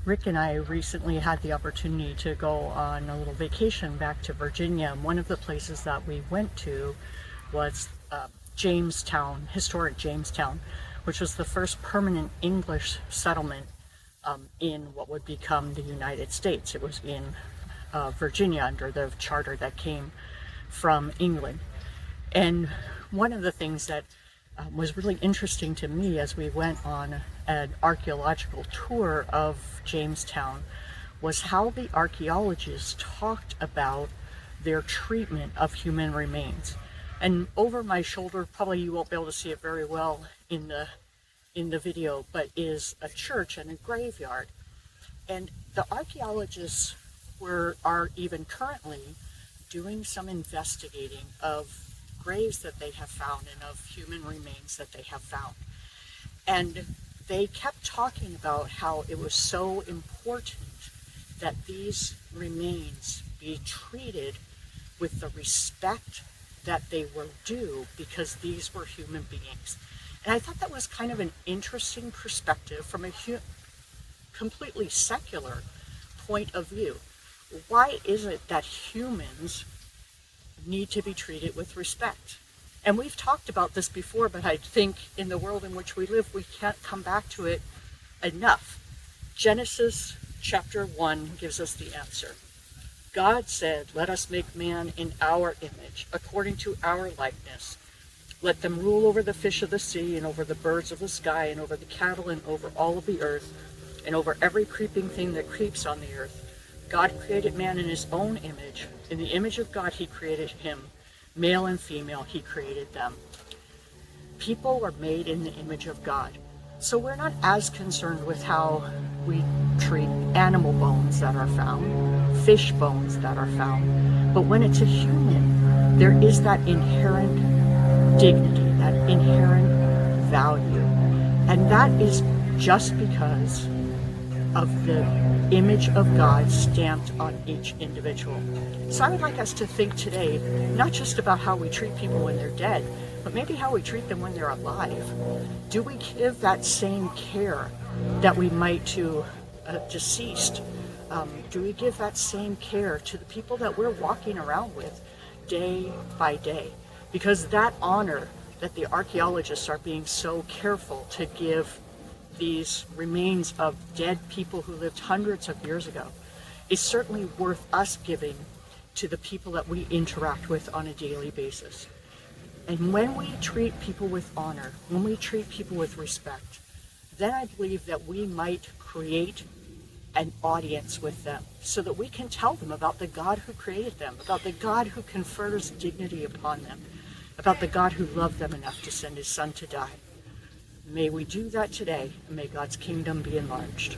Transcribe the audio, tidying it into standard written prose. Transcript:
Rick and I recently had the opportunity to go on a little vacation back to Virginia. And one of the places that we went to was Jamestown, historic Jamestown, which was the first permanent English settlement in what would become the United States. It was in Virginia under the charter that came from England. And one of the things that was really interesting to me as we went on an archaeological tour of Jamestown was how the archaeologists talked about their treatment of human remains. And over my shoulder, probably you won't be able to see it very well in the video, but is a church and a graveyard. And the archaeologists are even currently doing some investigating of graves that they have found and of human remains that they have found. And they kept talking about how it was so important that these remains be treated with the respect that they were due, because these were human beings. And I thought that was kind of an interesting perspective from a completely secular point of view. Why is it that humans need to be treated with respect? And we've talked about this before, but I think in the world in which we live, we can't come back to it enough. Genesis chapter 1 gives us the answer. God said, "Let us make man in our image, according to our likeness. Let them rule over the fish of the sea, and over the birds of the sky, and over the cattle, and over all of the earth, and over every creeping thing that creeps on the earth." God created man in his own image. In the image of God, he created him. Male and female, he created them. People were made in the image of God. So we're not as concerned with how we treat animal bones that are found, fish bones that are found. But when it's a human, there is that inherent dignity, that inherent value. And that is just because of the image of God stamped on each individual. So I would like us to think today, not just about how we treat people when they're dead, but maybe how we treat them when they're alive. Do we give that same care that we might to a deceased? Do we give that same care to the people that we're walking around with day by day? Because that honor that the archaeologists are being so careful to give these remains of dead people who lived hundreds of years ago is certainly worth us giving to the people that we interact with on a daily basis. And when we treat people with honor, when we treat people with respect, then I believe that we might create an audience with them so that we can tell them about the God who created them, about the God who confers dignity upon them, about the God who loved them enough to send his son to die. May we do that today, and may God's kingdom be enlarged.